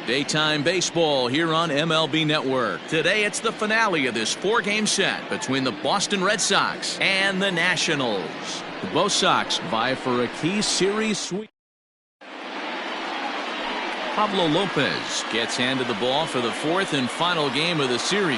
Daytime baseball here on MLB Network. Today it's the finale of this four-game set between the Boston Red Sox and the Nationals. Both Sox vie for a key series sweep. Pablo Lopez gets handed the ball for the fourth and final game of the series.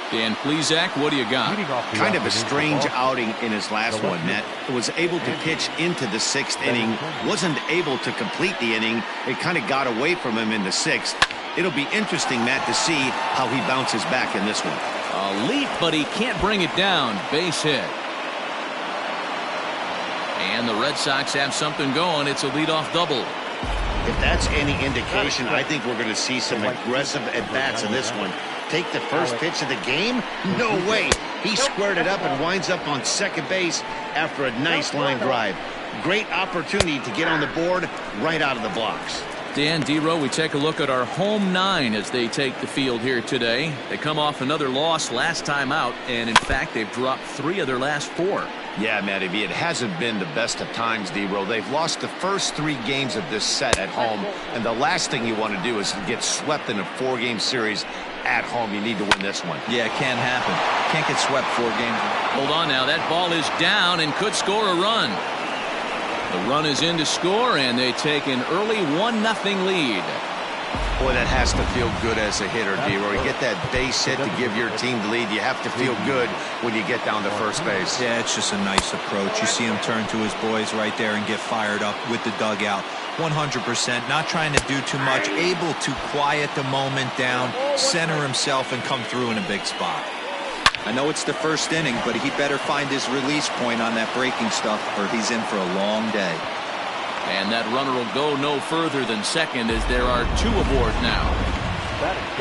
Dan Plesac, what do you got? Kind of a strange outing in his last one, Matt. Was able to pitch into the sixth inning, wasn't able to complete the inning. It kind of got away from him in the sixth. It'll be interesting, Matt, to see how he bounces back in this one. A leap, but he can't bring it down. Base hit. And the Red Sox have something going. It's a leadoff double. If that's any indication, I think we're going to see some aggressive at-bats in this one. Take the first pitch of the game? No way. He squared it up and winds up on second base after a nice line drive. Great opportunity to get on the board right out of the blocks. Dan, D-Row, we take a look at our home nine as they take the field here today. They come off another loss last time out, and in fact, they've dropped 3 of their last 4. Yeah, Matty B, it hasn't been the best of times, D-Row. They've lost the first 3 games of this set at home, and the last thing you want to do is get swept in a 4-game series at home. You need to win this one. Yeah, it can't happen. Can't get swept 4 games. Hold on now. That ball is down and could score a run. The run is in to score, and they take an early 1-0 lead. Boy, that has to feel good as a hitter, D-Roy. Get that base hit to give your team the lead. You have to feel good when you get down to first base. Yeah, it's just a nice approach. You see him turn to his boys right there and get fired up with the dugout. 100%, not trying to do too much, able to quiet the moment down, center himself, and come through in a big spot. I know it's the first inning, but he better find his release point on that breaking stuff, or he's in for a long day. And that runner will go no further than second as there are 2 aboard now.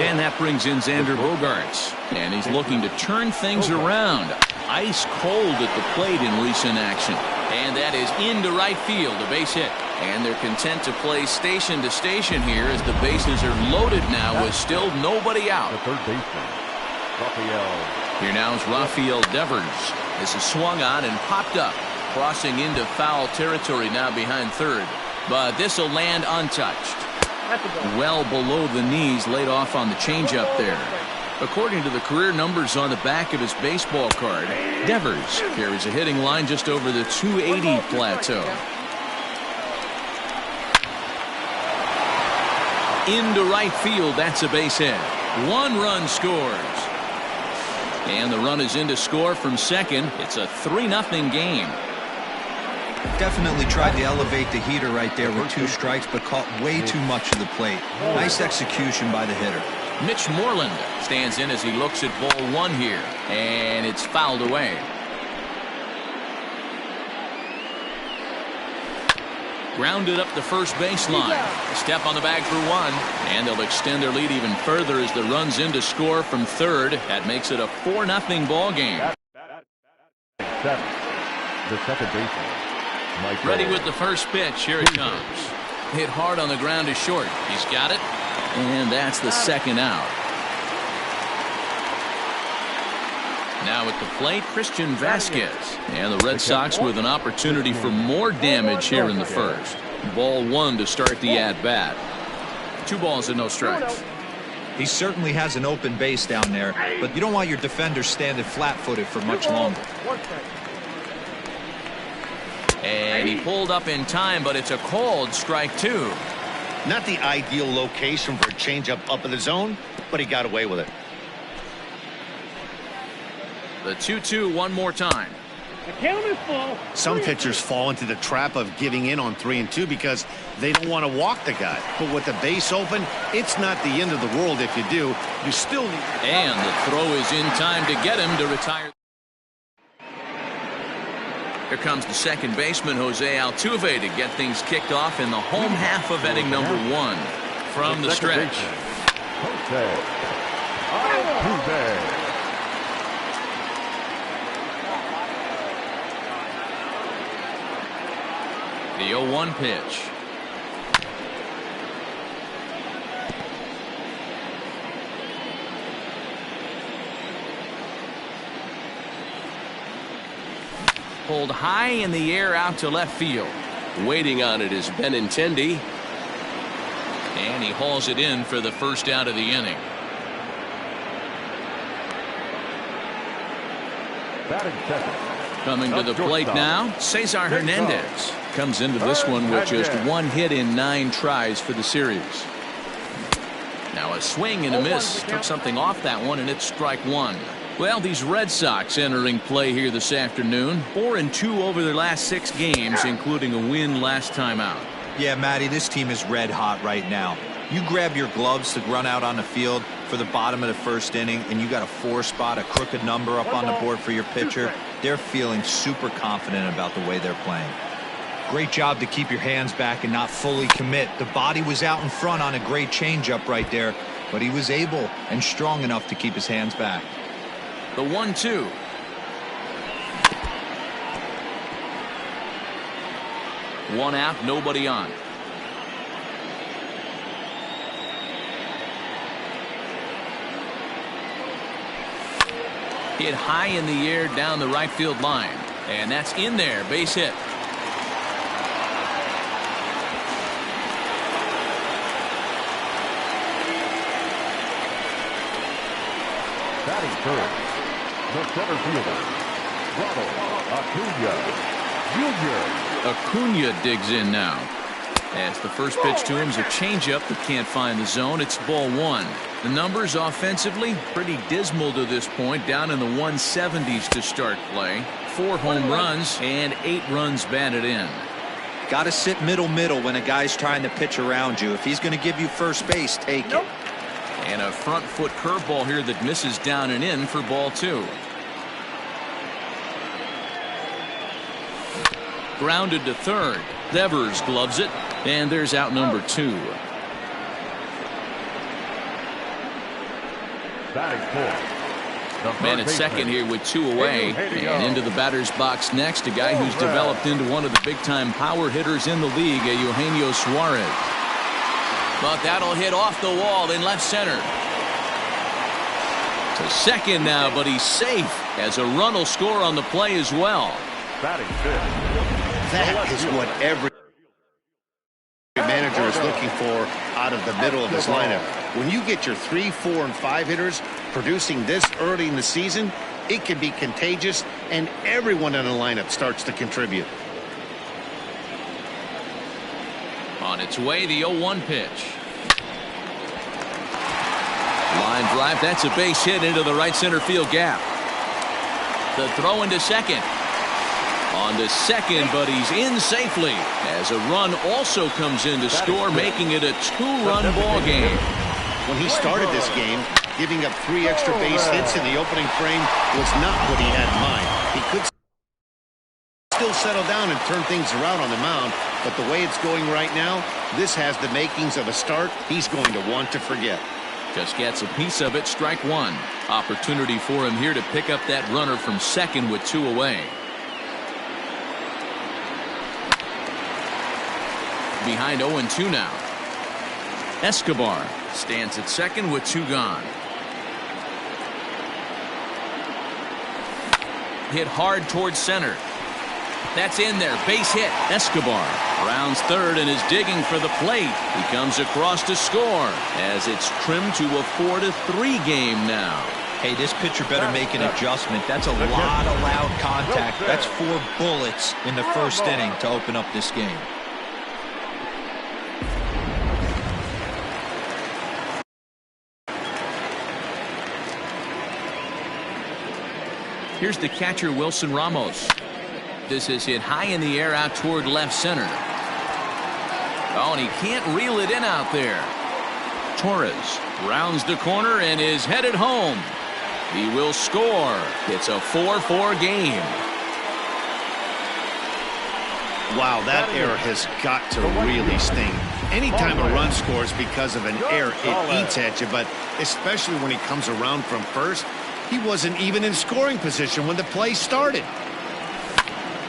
And that brings in Xander Bogaerts. And he's looking to turn things around. Ice cold at the plate in recent action. And that is into right field, a base hit. And they're content to play station to station here as the bases are loaded now with still nobody out. The third baseman, Rafael. Here now is Rafael Devers. This is swung on and popped up. Crossing into foul territory now behind third. But this will land untouched. Well below the knees, laid off on the changeup there. According to the career numbers on the back of his baseball card, Devers carries a hitting line just over the 280 plateau. Into right field, that's a base hit. 1 run scores. And the run is in to score from second. It's a 3-0 game. Definitely tried to elevate the heater right there with 2 strikes, but caught way too much of the plate. Nice execution by the hitter. Mitch Moreland stands in as he looks at ball 1 here. And it's fouled away. Grounded up the first baseline. A step on the bag for 1. And they'll extend their lead even further as the run's in to score from third. That makes it a 4-0 ball game. The second baseman. Ready with the first pitch. Here it comes. Hit hard on the ground is short. He's got it. And that's the second out. Now at the plate, Christian Vasquez. And the Red Sox with an opportunity for more damage here in the first. Ball 1 to start the at-bat. 2 balls and no strikes. He certainly has an open base down there, but you don't want your defender standing flat-footed for much longer. And he pulled up in time, but it's a called strike 2. Not the ideal location for a changeup up in the zone, but he got away with it. The 2-2 one more time. The count is full. Some pitchers fall into the trap of giving in on 3 and 2 because they don't want to walk the guy. But with the base open, it's not the end of the world if you do. You still need. And the throw is in time to get him to retire. Here comes the second baseman, Jose Altuve, to get things kicked off in the home half of inning number 1 from the stretch. Jose Altuve. The 0-1 pitch. Pulled high in the air out to left field. Waiting on it is Benintendi. And he hauls it in for the first out of the inning. Batting second. Coming to the plate now, Cesar Hernandez comes into this one with just 1 hit in 9 tries for the series. Now a swing and a miss. Took something off that one, and it's strike 1. Well, these Red Sox entering play here this afternoon. 4-2 over their last 6 games, including a win last time out. Yeah, Matty, this team is red hot right now. You grab your gloves to run out on the field for the bottom of the first inning, and you got a 4 spot, a crooked number up on the board for your pitcher. They're feeling super confident about the way they're playing. Great job to keep your hands back and not fully commit. The body was out in front on a great changeup right there, but he was able and strong enough to keep his hands back. The 1-2. One out, nobody on. Hit high in the air down the right field line, and that's in there. Base hit. Batting first, the center fielder, Ronald Acuna Jr. Acuna digs in now. As the first pitch to him is a changeup that can't find the zone. It's ball 1. The numbers offensively pretty dismal to this point, down in the 170s to start play. 4 home runs and 8 runs batted in. Got to sit middle when a guy's trying to pitch around you. If he's going to give you first base, take it. And a front foot curveball here that misses down and in for ball 2. Grounded to third. Devers gloves it, and there's out number 2. Batting fourth. Man at second here with 2 away, and into the batter's box next, a guy who's developed into one of the big-time power hitters in the league, Eugenio Suarez. But that'll hit off the wall in left center. To second now, but he's safe as a run will score on the play as well. Batting fifth. That is what every manager is looking for out of the middle of his lineup. When you get your 3, 4, and 5 hitters producing this early in the season, it can be contagious, and everyone in the lineup starts to contribute. On its way, the 0-1 pitch. Line drive. That's a base hit into the right center field gap. The throw into second. On to second, but he's in safely as a run also comes in to score, making it a 2-run ball game. When he started this game, giving up 3 extra base hits in the opening frame was not what he had in mind. He could still settle down and turn things around on the mound, but the way it's going right now, this has the makings of a start he's going to want to forget. Just gets a piece of it. Strike 1. Opportunity for him here to pick up that runner from second with 2 away. Behind 0-2 now. Escobar stands at second with 2 gone. Hit hard towards center. That's in there. Base hit. Escobar rounds third and is digging for the plate. He comes across to score as it's trimmed to a 4-3 game now. Hey, this pitcher better make an adjustment. That's a lot of loud contact. That's 4 bullets in the first inning to open up this game. Here's the catcher, Wilson Ramos. This is hit high in the air out toward left center. Oh, and he can't reel it in out there. Torres rounds the corner and is headed home. He will score. It's a 4-4 game. Wow, that error has got to really sting. Anytime a run scores because of an error, it eats at you, but especially when he comes around from first, he wasn't even in scoring position when the play started.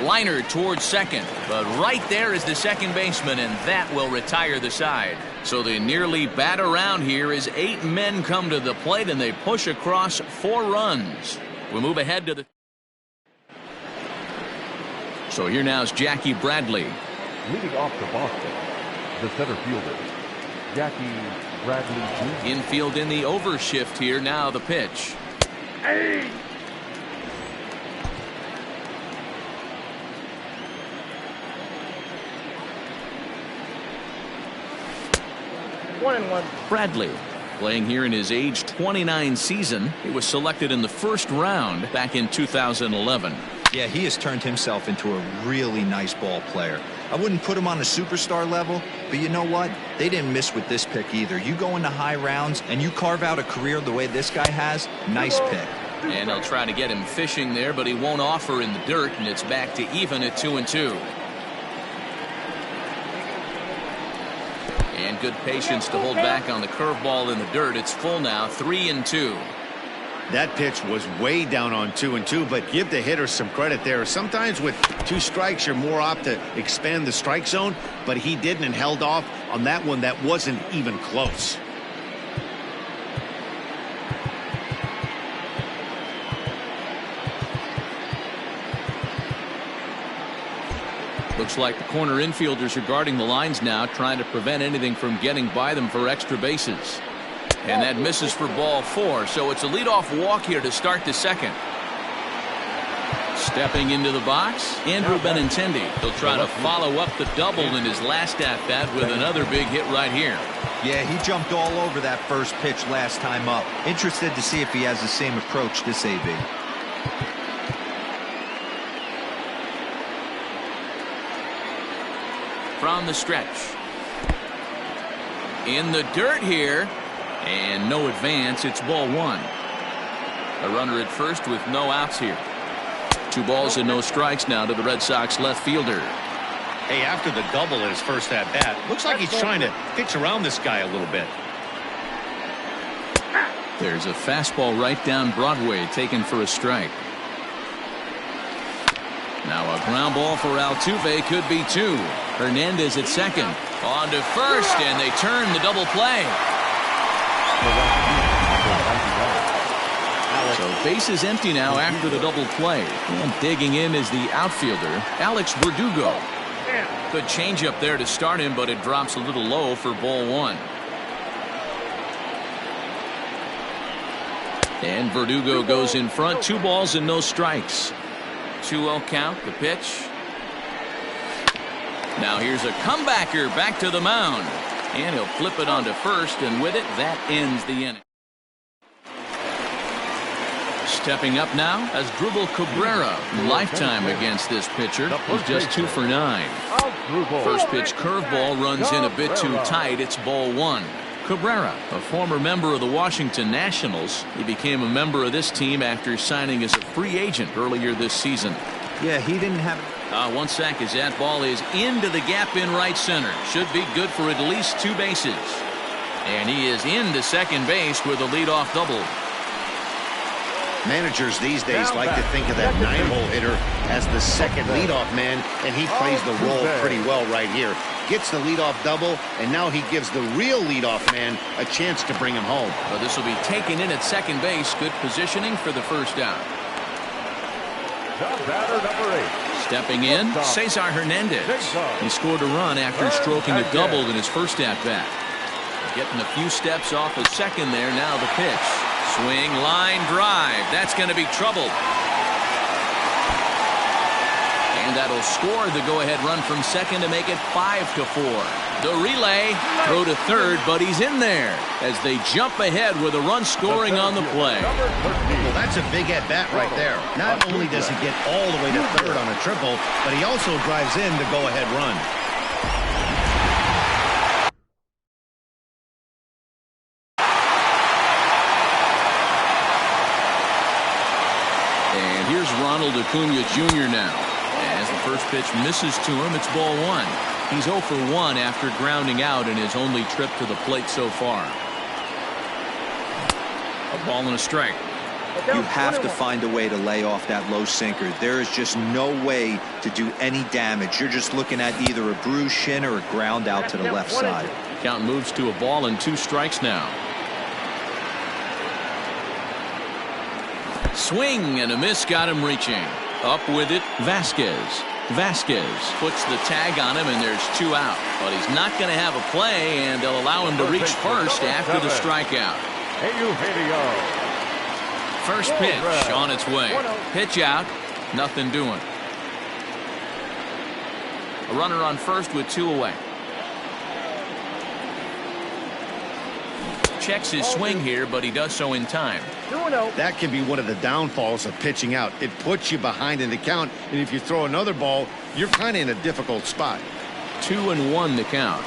Liner towards second, but right there is the second baseman, and that will retire the side. So they nearly bat around here as 8 men come to the plate, and they push across 4 runs. We move ahead to the... So here now is Jackie Bradley. Leading off for Boston, the center fielder, Jackie Bradley Jr. Infield in the overshift here. Now the pitch. Hey! 1-1. Bradley, playing here in his age 29 season. He was selected in the first round back in 2011. Yeah, he has turned himself into a really nice ball player. I wouldn't put him on a superstar level, but you know what? They didn't miss with this pick either. You go into high rounds and you carve out a career the way this guy has, nice pick. And they'll try to get him fishing there, but he won't offer in the dirt, and it's back to even at 2-2. And good patience to hold back on the curveball in the dirt. It's full now, 3-2. That pitch was way down on 2-2, but give the hitter some credit there. Sometimes with 2 strikes, you're more apt to expand the strike zone, but he didn't and held off on that one that wasn't even close. Looks like the corner infielders are guarding the lines now, trying to prevent anything from getting by them for extra bases. And that misses for ball 4, so it's a leadoff walk here to start the second. Stepping into the box, Andrew Benintendi. He'll try to follow up the double in his last at-bat with another big hit right here. Yeah, he jumped all over that first pitch last time up. Interested to see if he has the same approach this AB. From the stretch. In the dirt here. And no advance. It's ball 1. A runner at first with no outs here. 2 balls and no strikes now to the Red Sox left fielder. Hey, after the double at his first at-bat, looks like he's trying to pitch around this guy a little bit. There's a fastball right down Broadway taken for a strike. Now a ground ball for Altuve, could be 2. Hernandez at second. On to first, and they turn the double play. So base is empty now after the double play. And digging in is the outfielder, Alex Verdugo. Good changeup there to start him, but it drops a little low for ball 1. And Verdugo goes in front. 2 balls and no strikes. 2-0 count, the pitch. Now here's a comebacker back to the mound. And he'll flip it onto first, and with it, that ends the inning. Stepping up now as Drupal Cabrera. Lifetime against this pitcher. He's just 2 for 9. First pitch curveball runs in a bit too tight. It's ball 1. Cabrera, a former member of the Washington Nationals. He became a member of this team after signing as a free agent earlier this season. Yeah, he didn't have... One sack as that ball is into the gap in right center. Should be good for at least 2 bases. And he is into second base with a leadoff double. Managers these days like to think of that 9-hole hitter as the second leadoff man, and he plays the role pretty well right here. Gets the leadoff double, and now he gives the real leadoff man a chance to bring him home. Well, this will be taken in at second base. Good positioning for the first out. Batter number 8. Stepping in, Cesar Hernandez. He scored a run after stroking a double in his first at-bat. Getting a few steps off of second there. Now the pitch. Swing, line drive. That's going to be trouble. And that'll score the go-ahead run from second to make it 5-4. The relay, throw to third, but he's in there as they jump ahead with a run scoring on the play. Well, that's a big at-bat right there. Not only does he get all the way to third on a triple, but he also drives in the go-ahead run. And here's Ronald Acuna Jr. now. As the first pitch misses to him, it's ball 1. He's 0 for 1 after grounding out in his only trip to the plate so far. A ball and a strike. You have to find a way to lay off that low sinker. There is just no way to do any damage. You're just looking at either a bruised shin or a ground out to the left side. Count moves to a ball and 2 strikes now. Swing and a miss got him reaching. Up with it, Vasquez. Vasquez puts the tag on him, and there's 2 out. But he's not going to have a play, and they'll allow him to reach first after the strikeout. First pitch on its way. Pitch out. Nothing doing. A runner on first with 2 away. Checks his swing here, but he does so in time. That can be one of the downfalls of pitching out. It puts you behind in the count, and if you throw another ball, you're kind of in a difficult spot. 2-1 to count.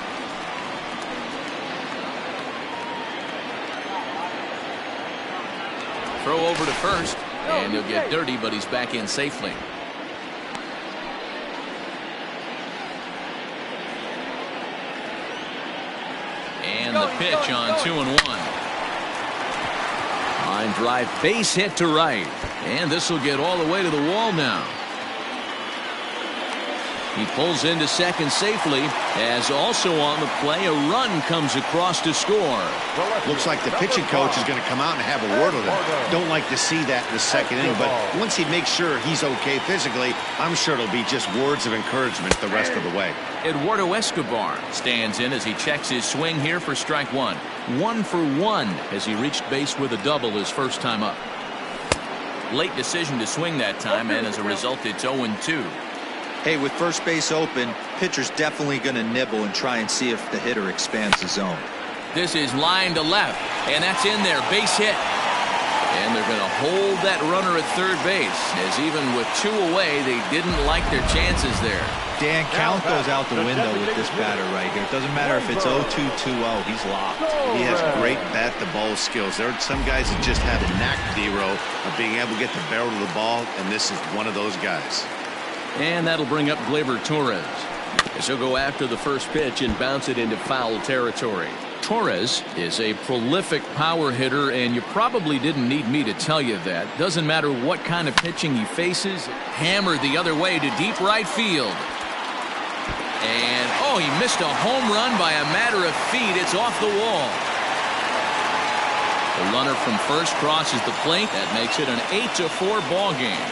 Throw over to first, and he'll get dirty, but he's back in safely. And the pitch on 2-1. Line drive, base hit to right. And this will get all the way to the wall now. He pulls into second safely, as also on the play a run comes across to score. Looks like the pitching coach is going to come out and have a word with him. Don't like to see that in the second inning, but once he makes sure he's okay physically, I'm sure it'll be just words of encouragement the rest of the way. Eduardo Escobar stands in as he checks his swing here for strike 1. 1 for 1 as he reached base with a double his first time up. Late decision to swing that time, and as a result it's 0-2. Hey, with first base open, pitcher's definitely going to nibble and try and see if the hitter expands the zone. This is line to left, and that's in there. Base hit. And they're going to hold that runner at third base, as even with 2 away, they didn't like their chances there. Dan, count goes out the window with this batter right here. It doesn't matter if it's 0-2, 2-0. He's locked. He has great bat-to-ball skills. There are some guys that just have a knack, D-Row, of being able to get the barrel of the ball, and this is one of those guys. And that'll bring up Gleyber Torres, as he'll go after the first pitch and bounce it into foul territory. Torres is a prolific power hitter, and you probably didn't need me to tell you that. Doesn't matter what kind of pitching he faces. Hammered the other way to deep right field. And, oh, he missed a home run by a matter of feet. It's off the wall. The runner from first crosses the plate. That makes it an 8-4 ball game.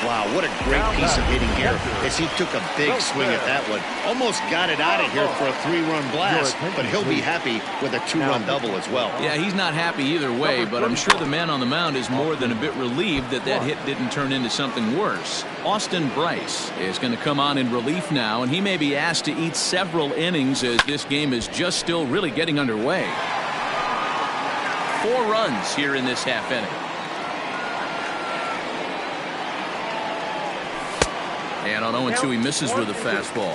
Wow, what a great piece of hitting here as he took a big swing at that one. Almost got it out of here for a 3-run blast, but he'll be happy with a 2-run double as well. Yeah, he's not happy either way, but I'm sure the man on the mound is more than a bit relieved that that hit didn't turn into something worse. Austin Bryce is going to come on in relief now, and he may be asked to eat several innings as this game is just still really getting underway. 4 runs here in this half inning. And on 0-2, he misses with a fastball.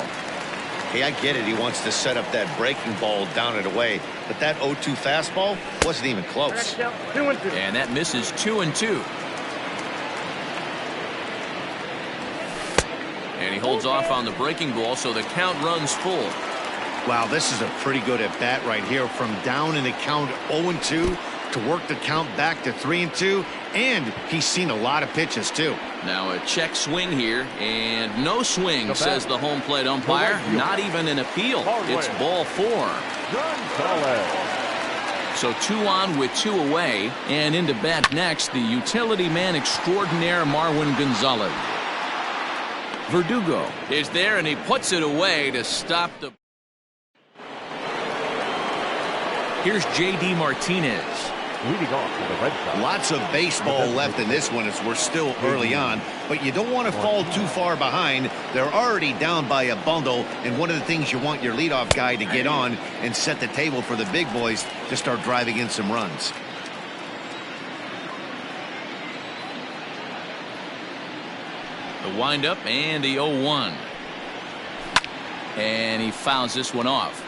Hey, I get it. He wants to set up that breaking ball down and away, but that 0-2 fastball wasn't even close. And that misses 2-2. And he holds off on the breaking ball, so the count runs full. Wow, this is a pretty good at bat right here. From down in the count 0-2 to work the count back to 3-2, and he's seen a lot of pitches too. Now a check swing here, and no swing, says the home plate umpire. Not even an appeal. It's ball 4. So 2 on with 2 away, and into bat next, the utility man extraordinaire Marwin Gonzalez. Verdugo is there, and he puts it away to stop the... Here's J.D. Martinez. Leading off with the Red Sox. Lots of baseball left in this one as we're still early on, but you don't want to fall too far behind. They're already down by a bundle, and one of the things you want your leadoff guy to get on and set the table for the big boys to start driving in some runs. The windup and the 0-1. And he fouls this one off.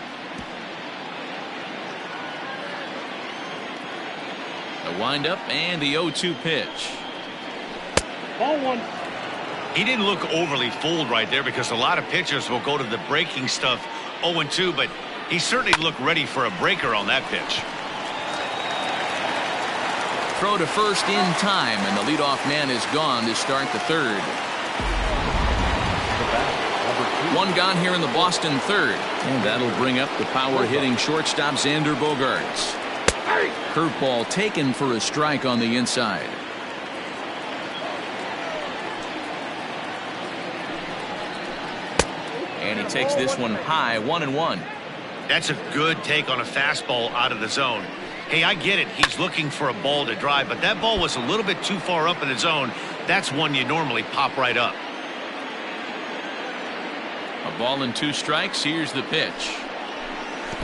The windup and the 0-2 pitch. Ball 1. He didn't look overly fooled right there because a lot of pitchers will go to the breaking stuff 0-2, but he certainly looked ready for a breaker on that pitch. Throw to first in time, and the leadoff man is gone to start the third. 1 gone here in the Boston third, and that'll bring up the power-hitting shortstop Xander Bogaerts. Curveball taken for a strike on the inside. And he takes this one high, 1-1. That's a good take on a fastball out of the zone. Hey, I get it. He's looking for a ball to drive, but that ball was a little bit too far up in the zone. That's one you normally pop right up. A ball and 2 strikes. Here's the pitch.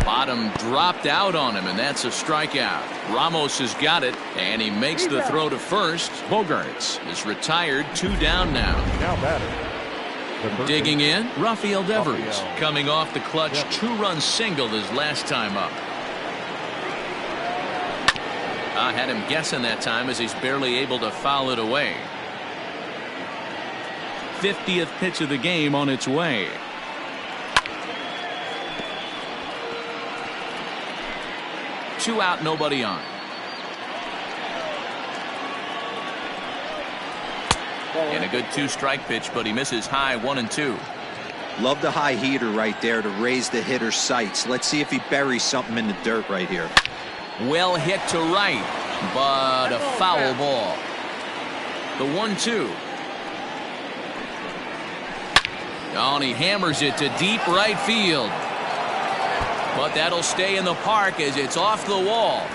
Bottom dropped out on him, and that's a strikeout. Ramos has got it, and he makes the throw to first. Bogarts is retired, 2 down now. Now batter. Digging in, Rafael Devers, coming off the clutch 2-run single his last time up. I had him guessing that time as he's barely able to foul it away. 50th pitch of the game on its way. Two out, nobody on. And a good 2-strike pitch, but he misses high, 1-2. Love the high heater right there to raise the hitter's sights. Let's see if he buries something in the dirt right here. Well hit to right, but a foul ball. The 1-2. Oh, and he hammers it to deep right field. But that'll stay in the park as it's off the wall.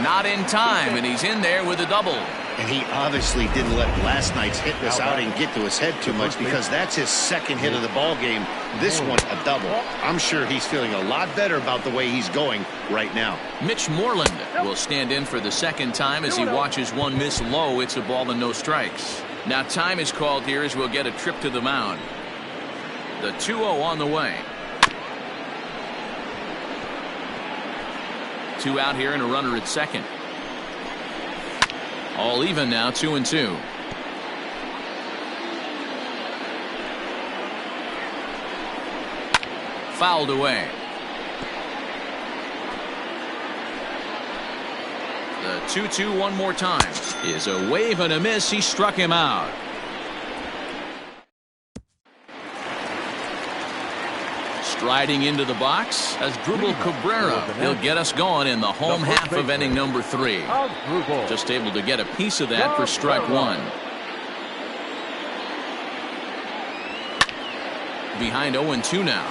Not in time, and he's in there with a double. And he obviously didn't let last night's hitless outing get to his head too much, because that's his second hit of the ball game. This one a double. I'm sure he's feeling a lot better about the way he's going right now. Mitch Moreland will stand in for the second time as he watches one miss low. It's a ball and no strikes. Now time is called here as we'll get a trip to the mound. The 2-0 on the way. 2 out here and a runner at second. All even now, 2-2. Fouled away. The 2-2 one more time is a wave and a miss. He struck him out. Striding into the box as Drupal Cabrera. He'll get us going in the home half of inning number 3. Just able to get a piece of that for strike 1. Behind 0-2 now.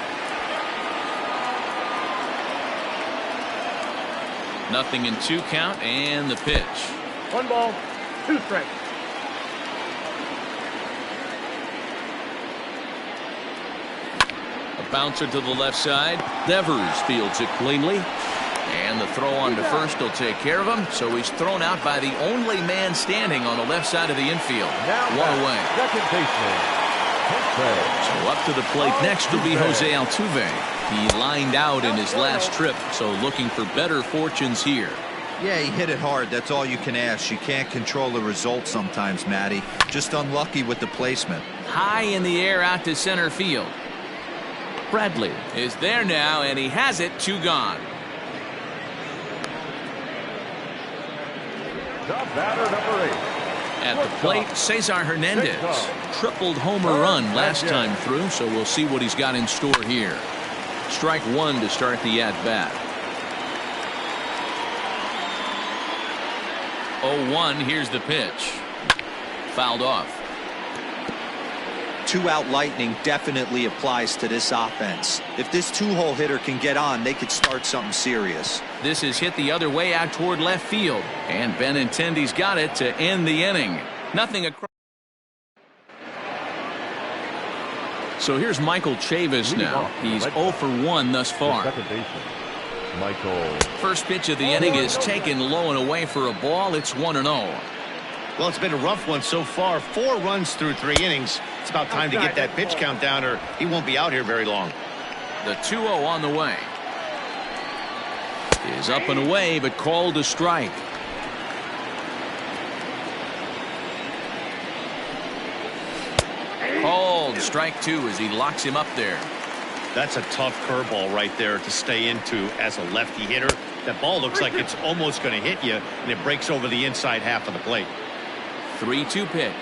Nothing in 2 count, and the pitch. 1 ball, 2 strikes. Bouncer to the left side. Devers fields it cleanly. And the throw on to first will take care of him. So he's thrown out by the only man standing on the left side of the infield. One away. Second baseman. So up to the plate next will be Jose Altuve. He lined out in his last trip, so looking for better fortunes here. Yeah, he hit it hard. That's all you can ask. You can't control the result sometimes, Matty. Just unlucky with the placement. High in the air out to center field. Bradley is there now, and he has it. 2 gone. The batter, number 8. At the plate, Cesar Hernandez. Tripled homer run last time through, so we'll see what he's got in store here. Strike 1 to start the at-bat. 0-1, here's the pitch. Fouled off. 2-out lightning definitely applies to this offense. If this 2-hole hitter can get on, they could start something serious. This is hit the other way out toward left field, and Benintendi's got it to end the inning. Nothing across. So here's Michael Chavis now. He's 0 for 1 thus far. Second baseman, Michael. First pitch of the inning is taken low and away for a ball. It's 1-0. Well, it's been a rough one so far. 4 runs through 3 innings. It's about time to get that pitch count down, or he won't be out here very long. The 2-0 on the way. Is up and away, but called a strike. Called strike 2 as he locks him up there. That's a tough curveball right there to stay into as a lefty hitter. That ball looks like it's almost going to hit you, and it breaks over the inside half of the plate. 3-2 pitch.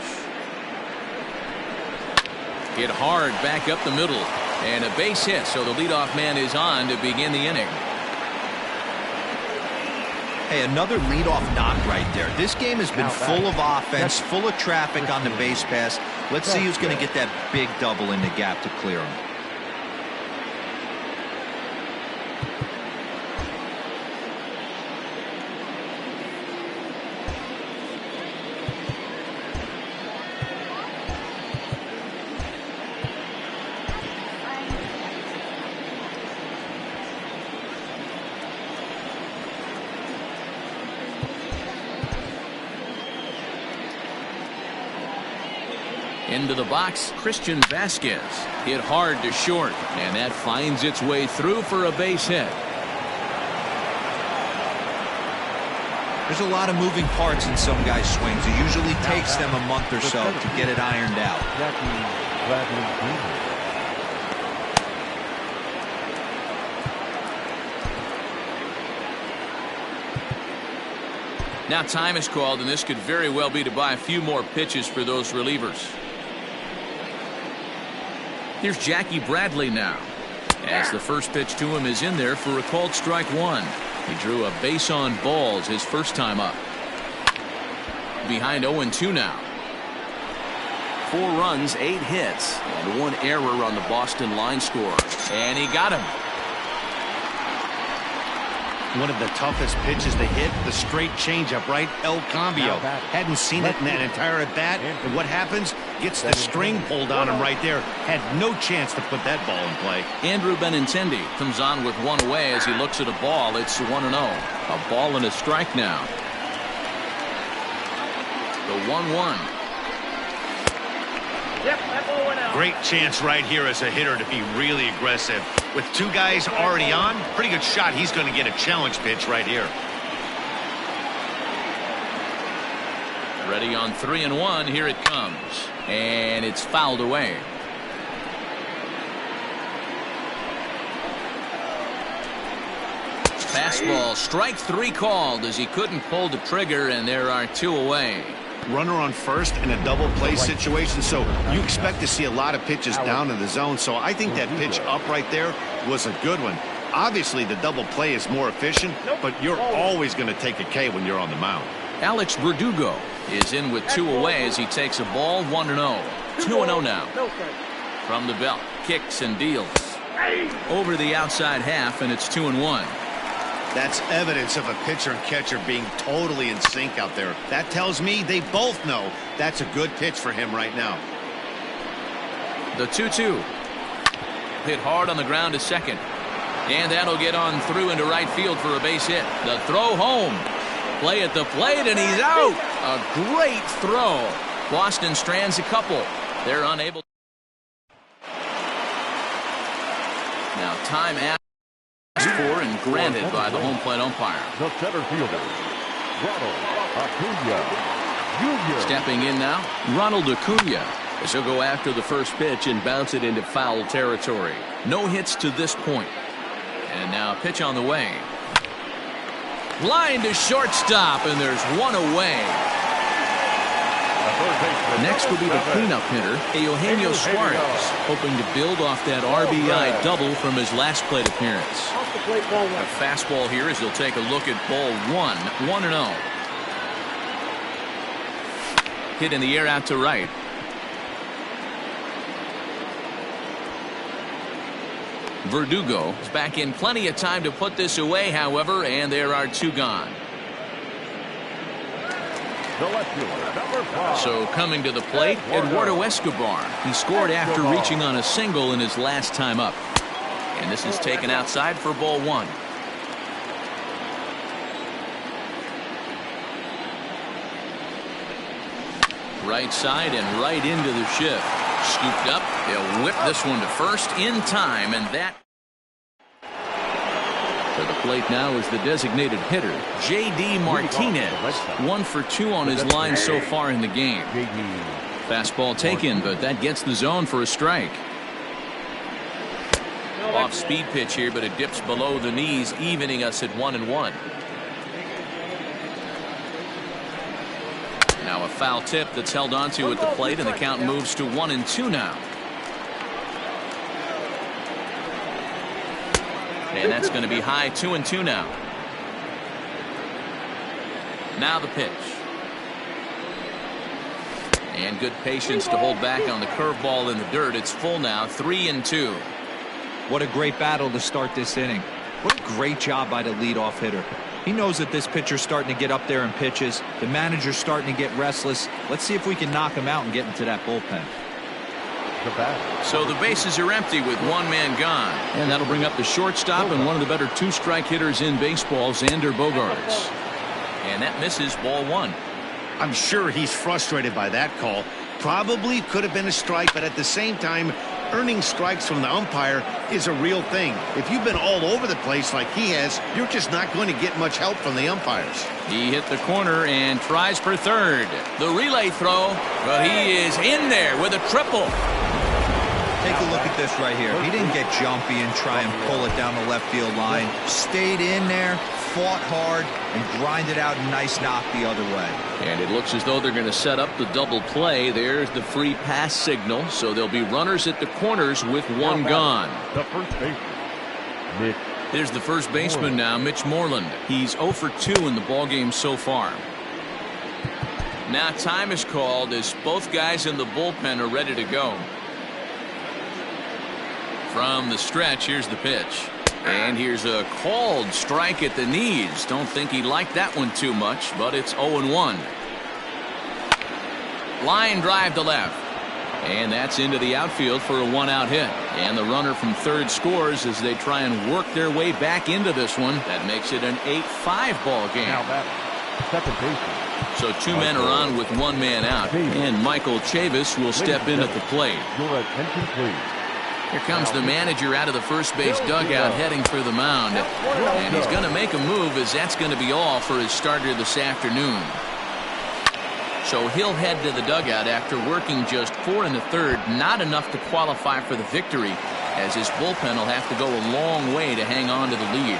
Hit hard back up the middle, and a base hit, so the leadoff man is on to begin the inning. Hey, another leadoff knock right there. This game has been full of offense, full of traffic on the base pass. Let's see who's going to get that big double in the gap to clear him. Into the box, Christian Vasquez hit hard to short, and that finds its way through for a base hit. There's a lot of moving parts in some guys' swings. It usually takes them a month or so to get it ironed out. Now time is called, and this could very well be to buy a few more pitches for those relievers. Here's Jackie Bradley now, as the first pitch to him is in there for a called strike one. He drew a base on balls his first time up. Behind 0-2 now. 4 runs, 8 hits, and 1 error on the Boston line score. And he got him. One of the toughest pitches to hit, the straight changeup, right? El Cambio. Hadn't seen it in that entire at bat. And what happens? Gets the string pulled on him right there. Had no chance to put that ball in play. Andrew Benintendi comes on with 1 away as he looks at a ball. It's 1-0. A ball and a strike now. The 1-1. Yep, that ball went out. Great chance right here as a hitter to be really aggressive. With 2 guys already on, pretty good shot. He's going to get a challenge pitch right here. Ready on 3-1. Here it comes. And it's fouled away. Fastball, strike 3 called as he couldn't pull the trigger, and there are 2 away. Runner on first in a double play situation, so you expect to see a lot of pitches down in the zone. So I think that pitch up right there was a good one. Obviously the double play is more efficient, but you're always going to take a K when you're on the mound. Alex Verdugo is in with 2 away as he takes a ball. 1-0. 2-0 now. From the belt, kicks and deals over the outside half, and it's 2-1. That's evidence of a pitcher and catcher being totally in sync out there. That tells me they both know that's a good pitch for him right now. The 2-2. Hit hard on the ground to second. And that'll get on through into right field for a base hit. The throw home. Play at the plate, and he's out. A great throw. Boston strands a couple. They're unable. Now time out. For and granted by the home plate umpire. The center fielder, Ronald Acuna Jr. Stepping in now, Ronald Acuna, as he'll go after the first pitch and bounce it into foul territory. No hits to this point. And now a pitch on the way. Line to shortstop, and there's 1 away. Next will be the cleanup hitter, Eugenio Suarez, hoping to build off that RBI double from his last plate appearance. A fastball here as he'll take a look at ball 1. 1-0. Hit in the air out to right. Verdugo is back in plenty of time to put this away, however, and there are 2 gone. So coming to the plate, Eduardo Escobar. He scored after reaching on a single in his last time up. And this is taken outside for ball 1. Right side and right into the shift. Scooped up. They'll whip this one to first in time, and that. To the plate now is the designated hitter, J.D. Martinez. 1 for 2 on his line so far in the game. Fastball taken, but that gets the zone for a strike. Off-speed pitch here, but it dips below the knees, evening us at 1-1. Now a foul tip that's held onto at the plate, and the count moves to 1-2 now. And that's going to be high. 2-2 now. Now the pitch. And good patience to hold back on the curveball in the dirt. It's full now, 3-2. What a great battle to start this inning. What a great job by the leadoff hitter. He knows that this pitcher's starting to get up there in pitches. The manager's starting to get restless. Let's see if we can knock him out and get into that bullpen. So the bases are empty with one man gone. And that'll bring up the shortstop and one of the better two-strike hitters in baseball, Xander Bogaerts. And that misses, ball one. I'm sure he's frustrated by that call. Probably could have been a strike, but at the same time, earning strikes from the umpire is a real thing. If you've been all over the place like he has, you're just not going to get much help from the umpires. He hit the corner and tries for third. The relay throw, but he is in there with a triple. Take a look at this right here. He didn't get jumpy and try and pull it down the left field line. Stayed in there, fought hard, and grinded out a nice knock the other way. And it looks as though they're going to set up the double play. There's the free pass signal, so there'll be runners at the corners with one gone. The first baseman, Mitch. Here's the first baseman now, Mitch Moreland. He's 0 for 2 in the ballgame so far. Now time is called as both guys in the bullpen are ready to go. From the stretch, here's the pitch. And here's a called strike at the knees. Don't think he liked that one too much, but it's 0-1. Line drive to left. And that's into the outfield for a one-out hit. And the runner from third scores as they try and work their way back into this one. That makes it an 8-5 ball game. Now batting, second baseman. So two men are on with one man out. And Michael Chavis will step in at the plate. Your attention, please. Here comes the manager out of the first base dugout heading for the mound. And he's going to make a move as that's going to be all for his starter this afternoon. So he'll head to the dugout after working just 4 1/3, not enough to qualify for the victory, as his bullpen will have to go a long way to hang on to the lead.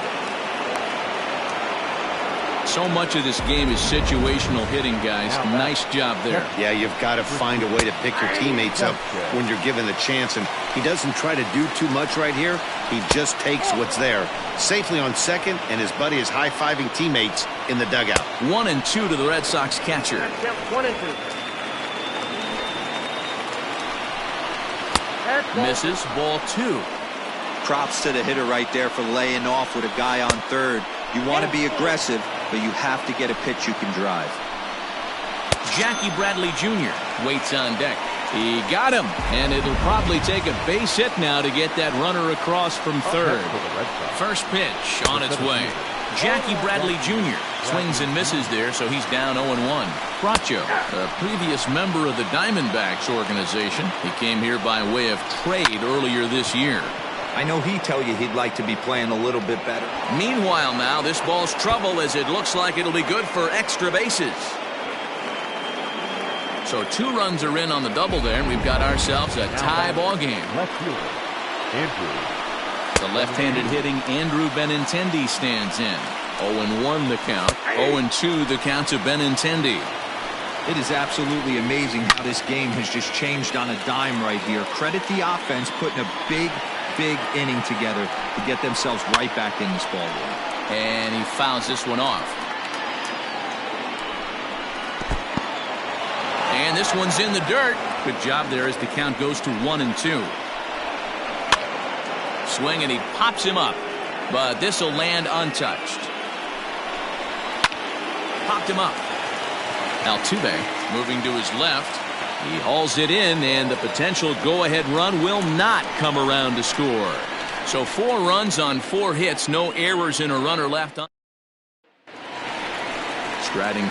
So much of this game is situational hitting, guys. Nice job there. Yeah, you've got to find a way to pick your teammates up when you're given the chance, and he doesn't try to do too much right here. He just takes what's there. Safely on second, and his buddy is high-fiving teammates in the dugout. 1-2 to the Red Sox catcher. 1-2. Misses, ball 2. Props to the hitter right there for laying off with a guy on third. You want to be aggressive, but you have to get a pitch you can drive. Jackie Bradley Jr. waits on deck. He got him, and it'll probably take a base hit now to get that runner across from third. First pitch on its way. Jackie Bradley Jr. swings and misses there, so he's down 0-1. Bracho, a previous member of the Diamondbacks organization. He came here by way of trade earlier this year. I know he'd tell you he'd like to be playing a little bit better. Meanwhile now, this ball's trouble as it looks like it'll be good for extra bases. So 2 runs are in on the double there, and we've got ourselves a tie ball game. Left fielder, Andrew. The left-handed hitting Andrew Benintendi stands in. 0-1 the count. 0-2 the count to Benintendi. It is absolutely amazing how this game has just changed on a dime right here. Credit the offense putting a big inning together to get themselves right back in this ball game. And he fouls this one off. And this one's in the dirt. Good job there as the count goes to 1-2. Swing, and he pops him up, but this will land untouched. Popped him up. Altuve moving to his left. He hauls it in, and the potential go-ahead run will not come around to score. So 4 runs on 4 hits, no errors, and a runner left on. Striding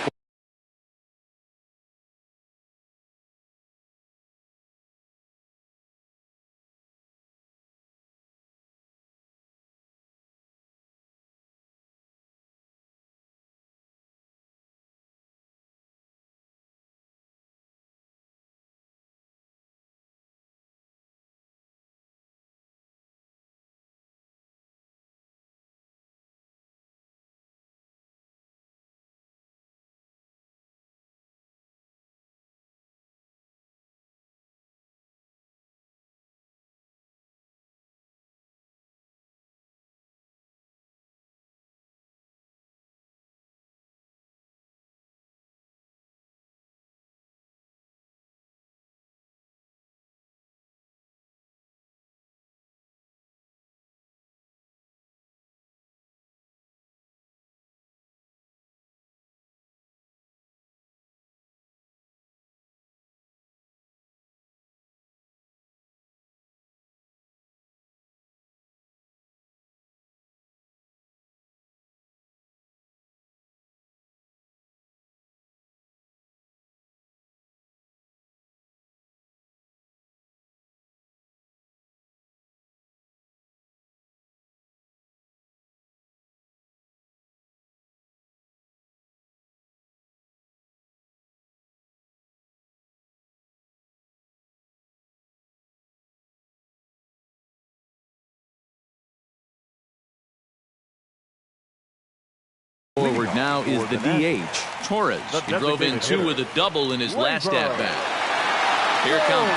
board now is the DH, Torres. He drove in 2 with a double in his last at-bat. Here it comes.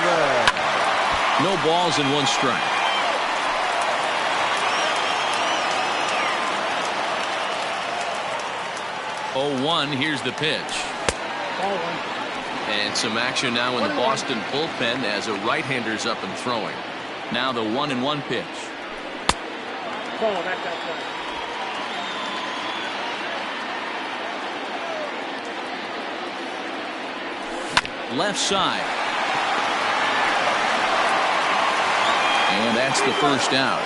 No balls and 1 strike. 0-1, here's the pitch. And some action now in the Boston bullpen as a right-hander's up and throwing. Now the 1-1 pitch. Left side. And that's the first out.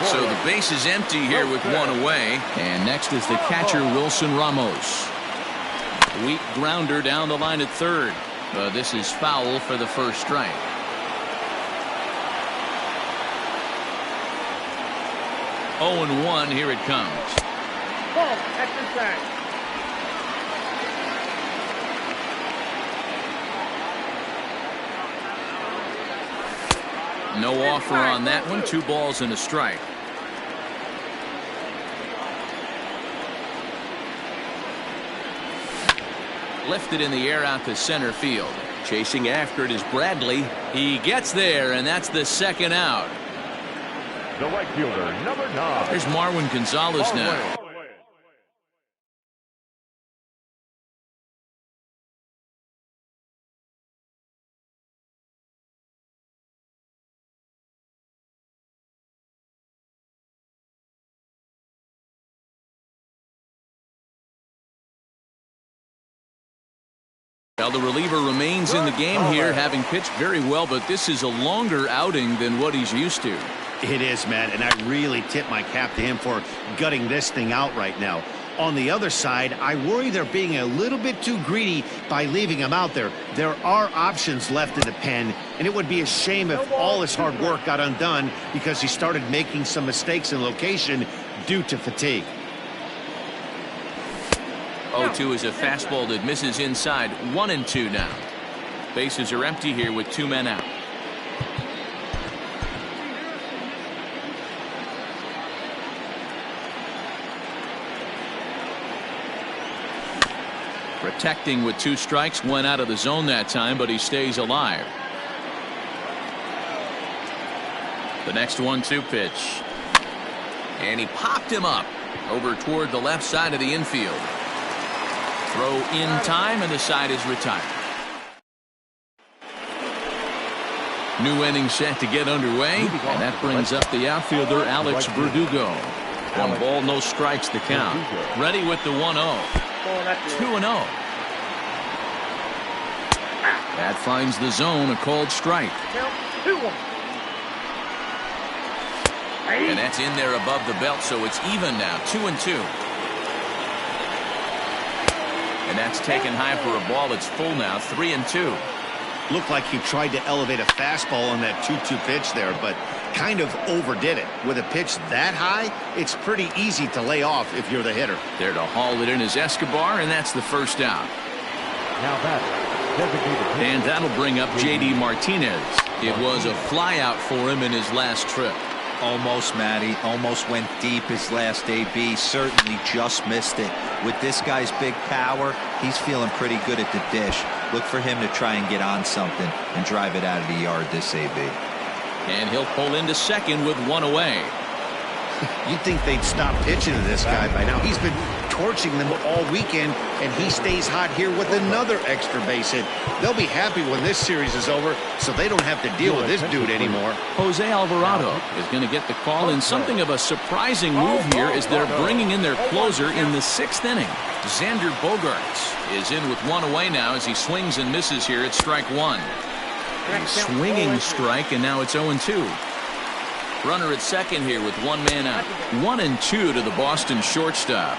So the base is empty here with 1 away. And next is the catcher, Wilson Ramos. Weak grounder down the line at third. But this is foul for the first strike. Oh, and 1, here it comes. No offer on that one. 2 balls and a strike. Lifted in the air out to center field. Chasing after it is Bradley. He gets there, and that's the second out. The right fielder, number 9. There's Marwin Gonzalez now. Well, the reliever remains in the game here, having pitched very well, but this is a longer outing than what he's used to. It is, Matt, and I really tip my cap to him for gutting this thing out right now. On the other side, I worry they're being a little bit too greedy by leaving him out there. There are options left in the pen, and it would be a shame if all his hard work got undone because he started making some mistakes in location due to fatigue. 0-2 is a fastball that misses inside. 1-2 now. Bases are empty here with 2 men out. Protecting with 2 strikes, went out of the zone that time, but he stays alive. The next 1-2 pitch. And he popped him up over toward the left side of the infield. Throw in time, and the side is retired. New inning set to get underway, and that brings up the outfielder, Alex Verdugo. 1 ball, no strikes to count. Ready with the 1-0. 2-0. That finds the zone, a called strike. And that's in there above the belt, so it's even now, 2-2. And that's taken high for a ball. It's full now, 3-2. Looked like he tried to elevate a fastball on that 2-2 pitch there, but kind of overdid it. With a pitch that high, it's pretty easy to lay off if you're the hitter. There to haul it in is Escobar, and that's the first out. Now that and that'll bring up J.D. Martinez. It was a fly out for him in his last trip. Almost, Matty. Almost went deep his last AB. Certainly just missed it. With this guy's big power, he's feeling pretty good at the dish. Look for him to try and get on something and drive it out of the yard this AB. And he'll pull into second with 1 away. You'd think they'd stop pitching to this guy by now. He's been torching them all weekend, and he stays hot here with another extra base hit. They'll be happy when this series is over, so they don't have to deal with this dude anymore. Jose Alvarado is going to get the call, and something of a surprising move here is they're bringing in their closer in the 6th inning. Xander Bogaerts is in with 1 away now as he swings and misses here at strike 1. A swinging strike, and now it's 0-2. Runner at second here with 1 man out. 1-2 to the Boston shortstop.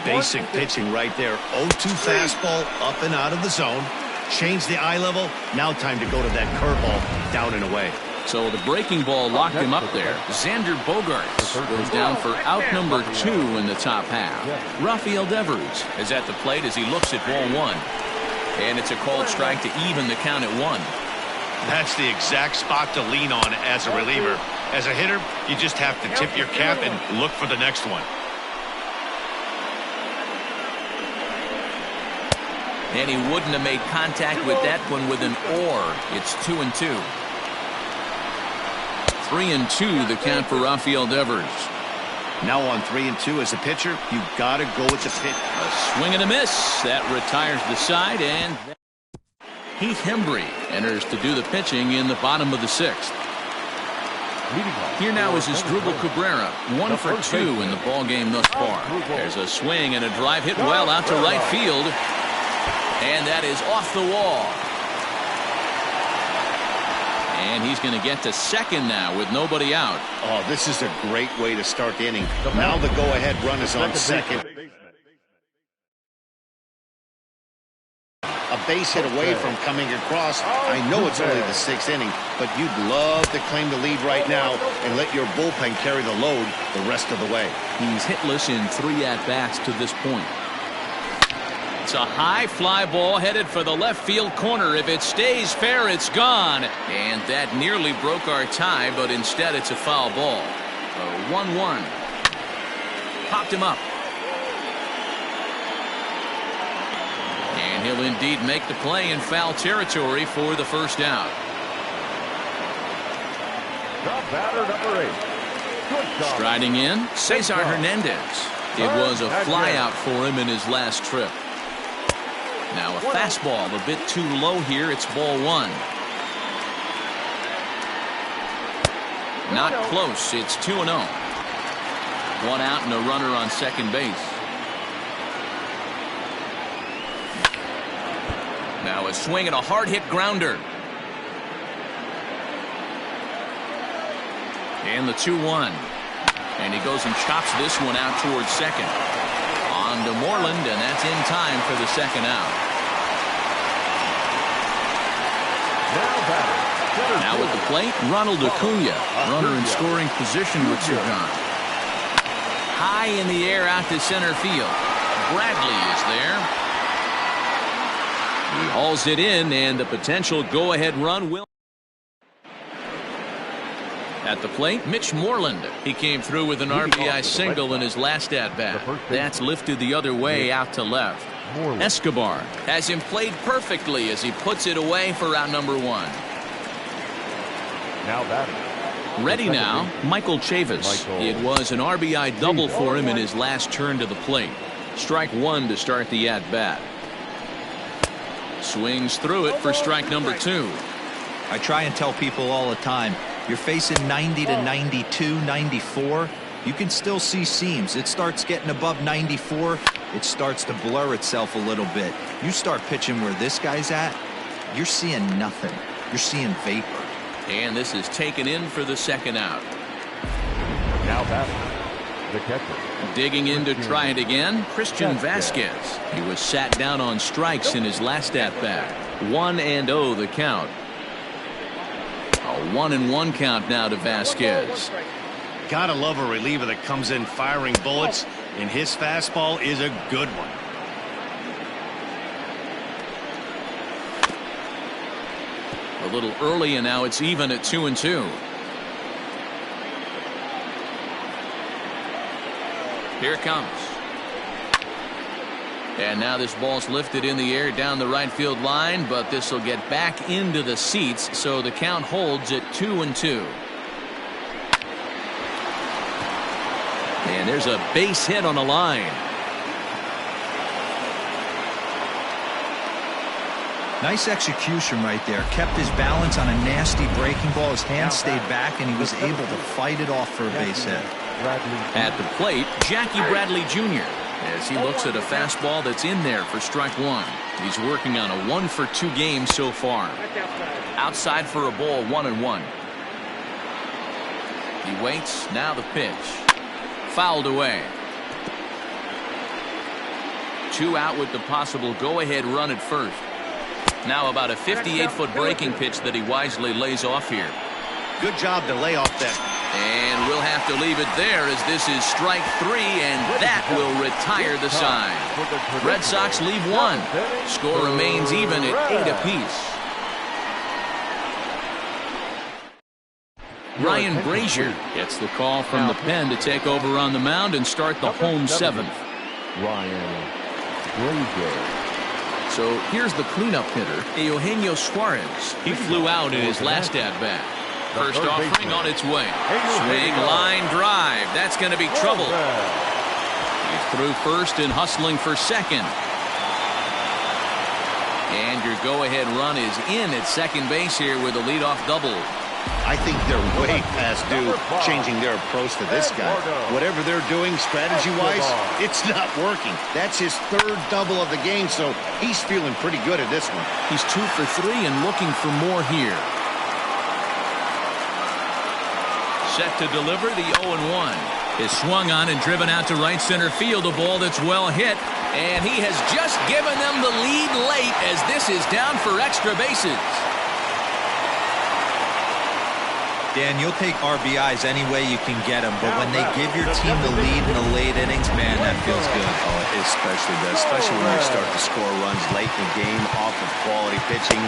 Basic pitching right there. 0-2 fastball up and out of the zone. Change the eye level. Now time to go to that curveball down and away. So the breaking ball locked him up there. Xander Bogaerts goes down for out number 2 in the top half. Rafael Devers is at the plate as he looks at ball 1. And it's a called strike to even the count at 1. That's the exact spot to lean on as a reliever. As a hitter, you just have to tip your cap and look for the next one. And he wouldn't have made contact with that one with an or. It's 2-2. 3-2 the count for Rafael Devers. Now on 3-2 as a pitcher, you got to go with the pitch. A swing and a miss. That retires the side, and Heath Hembry enters to do the pitching in the bottom of the 6th. Here now is Asdrubal Cabrera, 1 for 2 in the ball game thus far. There's a swing and a drive hit well out to right field, and that is off the wall. And he's going to get to second now with nobody out. Oh, this is a great way to start the inning. Now the go-ahead run is on second. A base hit away from coming across. I know it's only the 6th inning, but you'd love to claim the lead right now and let your bullpen carry the load the rest of the way. He's hitless in 3 at-bats to this point. It's a high fly ball headed for the left field corner. If it stays fair, it's gone. And that nearly broke our tie, but instead it's a foul ball. A 1-1. Popped him up. And he'll indeed make the play in foul territory for the first out. The batter, number 8. Striding in, Cesar Hernandez. It was a flyout for him in his last trip. Now a fastball a bit too low here. It's ball 1. Not close. It's 2-0. 1 out and a runner on second base. Now a swing and a hard hit grounder. And the 2-1. And he goes and chops this one out towards second. On to Moreland, and that's in time for the second out. Now at the plate, Ronald Acuna. Runner in scoring position with Sir John. High in the air out to center field. Bradley is there. He hauls it in, and the potential go-ahead run will. At the plate, Mitch Moreland. He came through with an RBI single in his last at-bat. That's lifted the other way out to left. Escobar has him played perfectly as he puts it away for out number 1. Now batting. Ready now, Michael Chavis. It was an RBI double for him in his last turn to the plate. Strike 1 to start the at-bat. Swings through it for strike number 2. I try and tell people all the time, you're facing 90 to 92, 94. You can still see seams. It starts getting above 94. It starts to blur itself a little bit. You start pitching where this guy's at, you're seeing nothing. You're seeing vapor. And this is taken in for the second out. Now batting, the catcher. Digging in to try it again, Christian Vasquez. He was sat down on strikes in his last at-bat. 1-0 the count. A 1-1 count now to Vasquez. Gotta love a reliever that comes in firing bullets, and his fastball is a good one. A little early, and now it's even at 2-2. Here it comes. And now this ball's lifted in the air down the right field line, but this will get back into the seats, so the count holds at 2-2. And there's a base hit on the line. Nice execution right there. Kept his balance on a nasty breaking ball. His hand stayed back, and he was able to fight it off for a base hit. At the plate, Jackie Bradley Jr. as he looks at a fastball that's in there for strike 1. He's working on a 1-for-2 game so far. Outside for a ball, 1-1. He waits. Now the pitch. Fouled away. 2 out with the possible go-ahead run at first. Now about a 58-foot breaking pitch that he wisely lays off here. Good job to lay off that. And we'll have to leave it there as this is strike 3, and that will retire the side. Red Sox leave 1. Score remains even at 8 apiece. Ryan Brazier gets the call from the pen to take over on the mound and start the home seventh. Ryan Brazier. So here's the cleanup hitter, Eugenio Suarez. He flew out in his last at-bat. First offering on its way. Swing, line, drive. That's going to be trouble. He's through first and hustling for second. And your go-ahead run is in at second base here with a leadoff double. I think they're way past due changing their approach to this guy. Whatever they're doing strategy-wise, it's not working. That's his third double of the game, so he's feeling pretty good at this one. He's 2 for 3 and looking for more here. Set to deliver the 0-1. Is swung on and driven out to right center field. A ball that's well hit. And he has just given them the lead late as this is down for extra bases. Dan, you'll take RBIs any way you can get them, but when they give your team the lead in the late innings, man, that feels good. Oh, it especially does, especially when you start to score runs late in the game off of quality pitching.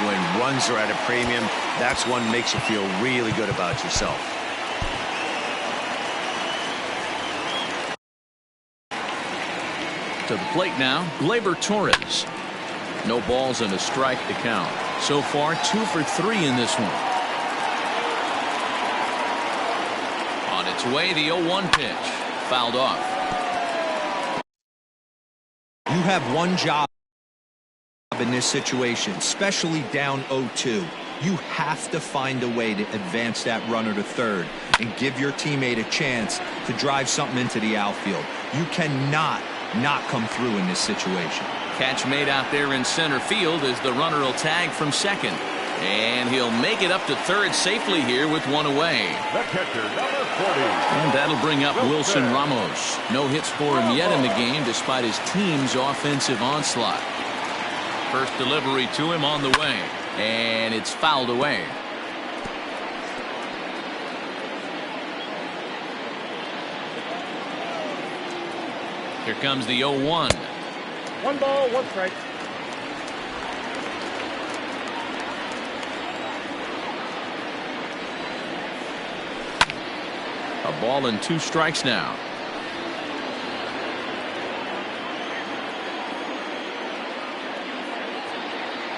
When runs are at a premium, that's one makes you feel really good about yourself. To the plate now, Gleyber Torres. No balls and a strike to count. So far, 2 for 3 in this one. On its way, the 0-1 pitch. Fouled off. You have one job in this situation, especially down 0-2. You have to find a way to advance that runner to third and give your teammate a chance to drive something into the outfield. You cannot not come through in this situation. Catch made out there in center field as the runner will tag from second. And he'll make it up to third safely here with one away. The catcher, number 40. And that'll bring up Wilson Ramos. No hits for him yet in the game despite his team's offensive onslaught. First delivery to him on the way. And it's fouled away. Here comes the 0-1. 1 ball, 1 strike. A ball and 2 strikes now.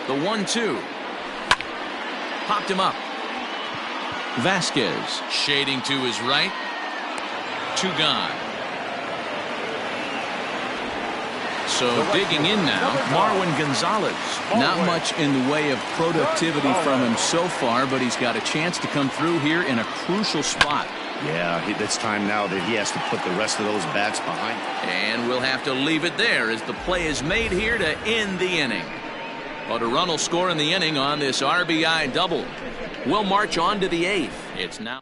The 1-2. Popped him up. Vasquez shading to his right. 2 gone. So digging in now, Marwin Gonzalez. Not much in the way of productivity from him so far, but he's got a chance to come through here in a crucial spot. Yeah, it's time now that he has to put the rest of those bats behind. And we'll have to leave it there as the play is made here to end the inning. But a run will score in the inning on this RBI double. We'll march on to the 8th. It's now.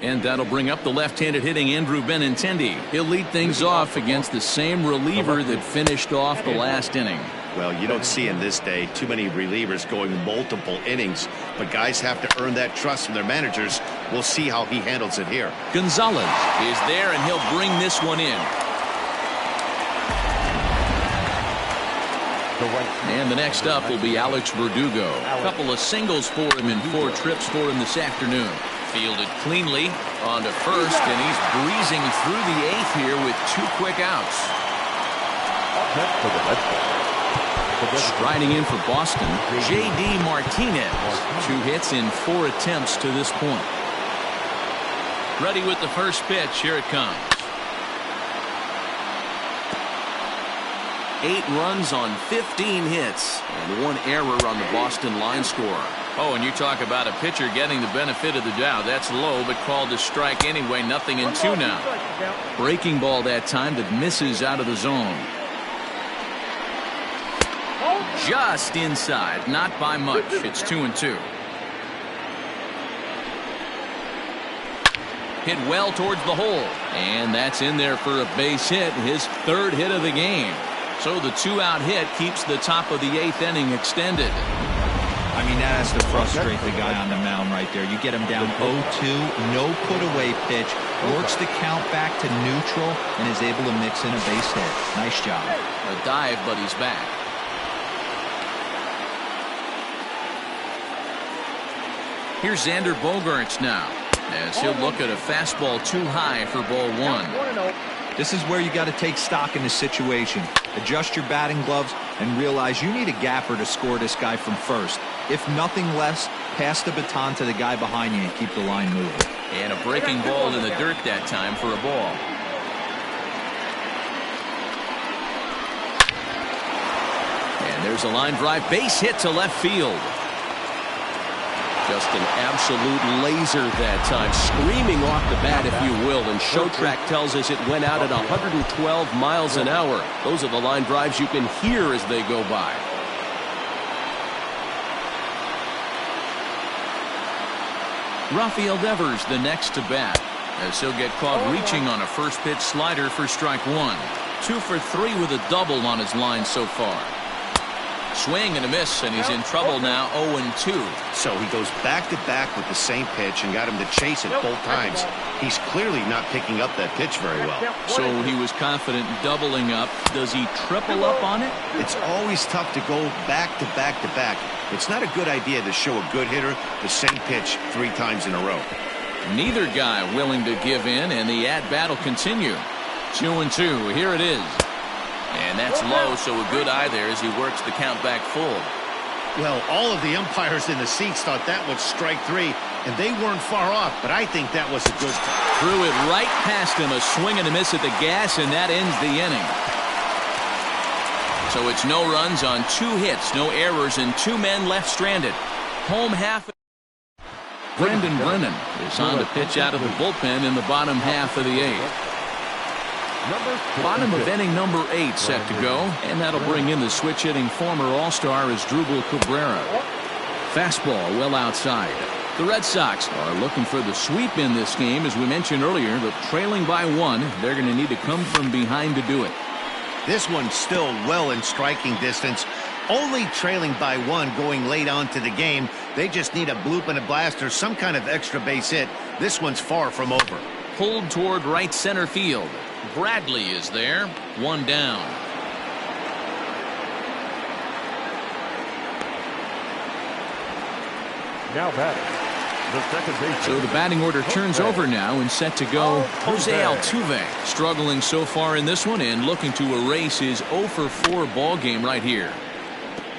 And that'll bring up the left-handed hitting Andrew Benintendi. He'll lead things off against the same reliever that finished off the last inning. Well, you don't see in this day too many relievers going multiple innings, but guys have to earn that trust from their managers. We'll see how he handles it here. Gonzalez is there, and he'll bring this one in. And the next up will be Alex Verdugo. A couple of singles for him and 4 trips for him this afternoon. Fielded cleanly onto first, and he's breezing through the 8th here with 2 quick outs. Striding in for Boston, J.D. Martinez. 2 hits in 4 attempts to this point. Ready with the first pitch. Here it comes. 8 runs on 15 hits and 1 error on the Boston line score. Oh, and you talk about a pitcher getting the benefit of the doubt. That's low, but called a strike anyway. 0-2 now. Breaking ball that time that misses out of the zone. Just inside, not by much. It's 2-2. Hit well towards the hole, and that's in there for a base hit, his 3rd hit of the game. So the 2-out hit keeps the top of the 8th inning extended. I mean, that has to frustrate the guy on the mound right there. You get him down 0-2, no put-away pitch, works the count back to neutral, and is able to mix in a base hit. Nice job. A dive, but he's back. Here's Xander Bogaerts now, as he'll look at a fastball too high for ball 1. This is where you got to take stock in the situation. Adjust your batting gloves and realize you need a gapper to score this guy from first. If nothing less, pass the baton to the guy behind you and keep the line moving. And a breaking ball in the dirt that time for a ball. And there's a line drive base hit to left field. Just an absolute laser that time, screaming off the bat, if you will. And Showtrack tells us it went out at 112 miles an hour. Those are the line drives you can hear as they go by. Rafael Devers the next to bat, as he'll get caught reaching on a first pitch slider for strike 1. 2 for 3 with a double on his line so far. Swing and a miss, and he's in trouble now, 0-2. So he goes back-to-back with the same pitch and got him to chase it both times. He's clearly not picking up that pitch very well. So he was confident doubling up. Does he triple up on it? It's always tough to go back-to-back-to-back. It's not a good idea to show a good hitter the same pitch 3 times in a row. Neither guy willing to give in, and the at-bat will continue. 2-2. Here it is. And that's low, so a good eye there as he works the count back full. Well, all of the umpires in the seats thought that was strike 3, and they weren't far off, but I think that was a good time. Threw it right past him, a swing and a miss at the gas, and that ends the inning. So it's no runs on 2 hits, no errors, and 2 men left stranded. Home half. Brendan Brennan is on to pitch out of the bullpen in the bottom half of the 8th. Bottom of inning number 8 set to go, and that'll bring in the switch-hitting former All-Star Asdrubal Cabrera. Fastball well outside. The Red Sox are looking for the sweep in this game. As we mentioned earlier, but trailing by 1, they're going to need to come from behind to do it. This one's still well in striking distance. Only trailing by 1 going late on to the game. They just need a bloop and a blast or some kind of extra base hit. This one's far from over. Pulled toward right center field. Bradley is there. 1 down. Now batting, the second baseman. So the batting order turns over now and set to go. Jose Altuve struggling so far in this one and looking to erase his 0 for 4 ball game right here.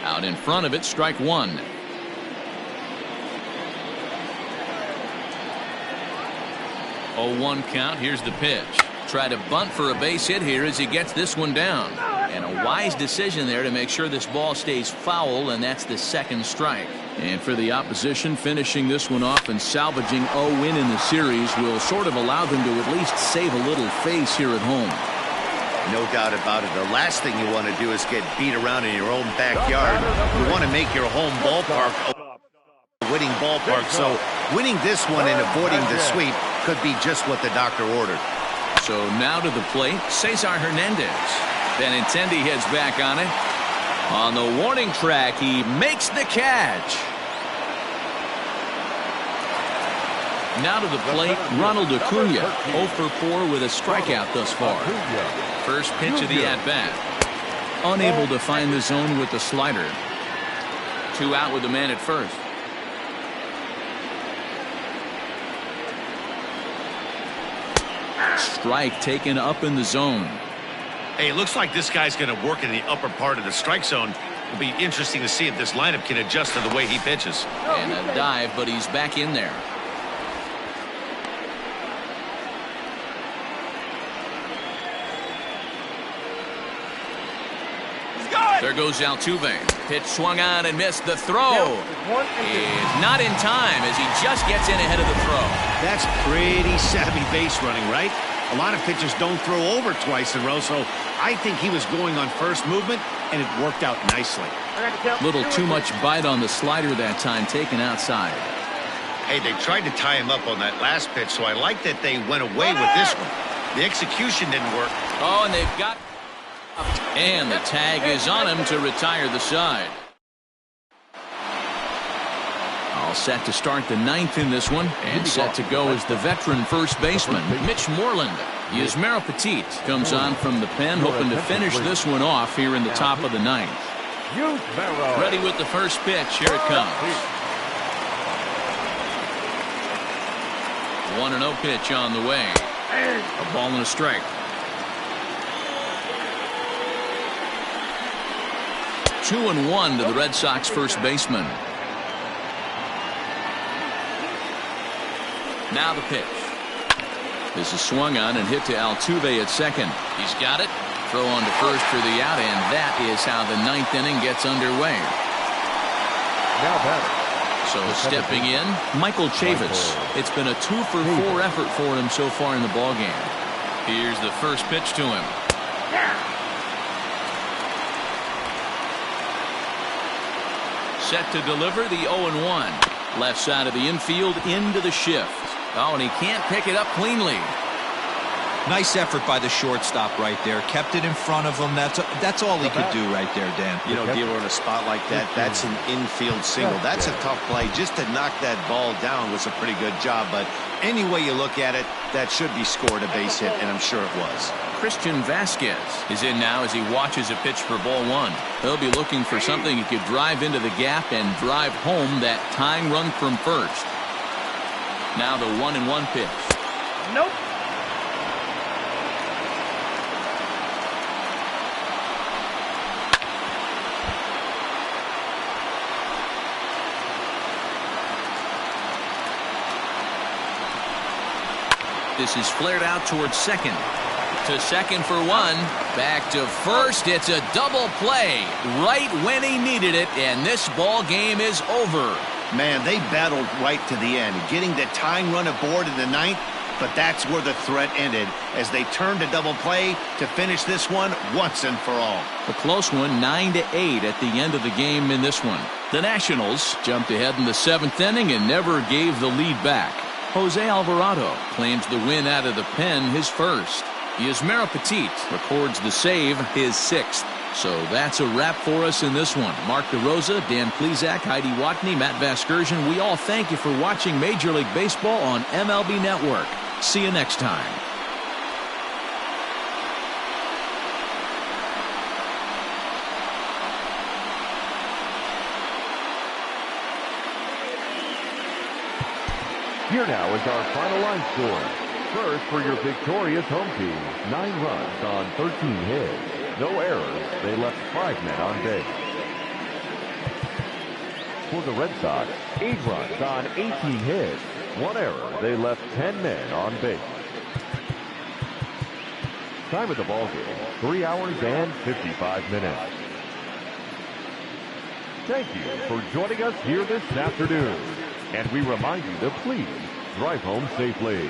Out in front of it, strike 1. Oh, 1 count. Here's the pitch. Try to bunt for a base hit here as he gets this one down. And a wise decision there to make sure this ball stays foul, and that's the 2nd strike. And for the opposition, finishing this one off and salvaging a win in the series will sort of allow them to at least save a little face here at home. No doubt about it. The last thing you want to do is get beat around in your own backyard. You want to make your home ballpark a winning ballpark. So winning this one and avoiding the sweep could be just what the doctor ordered. So now to the plate, Cesar Hernandez. Benintendi heads back on it. On the warning track, he makes the catch. Now to the plate, Ronald Acuna. 0 for 4 with a strikeout thus far. First pitch of the at-bat. Unable to find the zone with the slider. 2 out with the man at first. Strike taken up in the zone. Hey, it looks like this guy's going to work in the upper part of the strike zone. It'll be interesting to see if this lineup can adjust to the way he pitches. And a dive, but he's back in there. There goes Altuve. Pitch swung on and missed. The throw is not in time as he just gets in ahead of the throw. That's pretty savvy base running, right? A lot of pitchers don't throw over twice in a row, so I think he was going on first movement, and it worked out nicely. Little too much bite on the slider that time, taken outside. Hey, they tried to tie him up on that last pitch, so I like that they went away with this one. The execution didn't work. Oh, and they've got... And the tag is on him to retire the side. All set to start the 9th in this one. And set to go is the veteran first baseman, Mitch Moreland. Yasmero Petit comes on from the pen, hoping to finish this one off here in the top of the 9th. Ready with the first pitch. Here it comes. 1-0 pitch on the way. A ball and a strike. 2-1 to the Red Sox first baseman. Now the pitch. This is swung on and hit to Altuve at second. He's got it. Throw on to first for the out, and that is how the 9th inning gets underway. Now batter. So stepping in, Michael Chavis. It's been a 2-for-4 effort for him so far in the ballgame. Here's the first pitch to him. Set to deliver the 0-1. Left side of the infield into the shift. Oh, and he can't pick it up cleanly. Nice effort by the shortstop right there. Kept it in front of him. That's all he could do right there, Dan. You know, Dealer, in a spot like that, that's an infield single. That's a tough play. Just to knock that ball down was a pretty good job. But any way you look at it, that should be scored a base hit, and I'm sure it was. Christian Vasquez is in now as he watches a pitch for ball one. He'll be looking for something he could drive into the gap and drive home that tying run from first. Now the 1-1 pitch. Nope. This is flared out towards second. To second for one. Back to first. It's a double play right when he needed it, and this ball game is over. Man, they battled right to the end, getting the tying run aboard in the 9th, but that's where the threat ended as they turned a double play to finish this one once and for all. A close one, 9-8 at the end of the game in this one. The Nationals jumped ahead in the 7th inning and never gave the lead back. Jose Alvarado claims the win out of the pen, his first. Yasmero Petit records the save, his 6th. So that's a wrap for us in this one. Mark DeRosa, Dan Plesac, Heidi Watney, Matt Vasgersian, we all thank you for watching Major League Baseball on MLB Network. See you next time. Here now is our final line score. First for your victorious home team, 9 runs on 13 hits. No errors. They left 5 men on base. For the Red Sox, 8 runs on 18 hits. 1 error. They left 10 men on base. Time of the ball game, 3 hours and 55 minutes. Thank you for joining us here this afternoon. And we remind you to please drive home safely.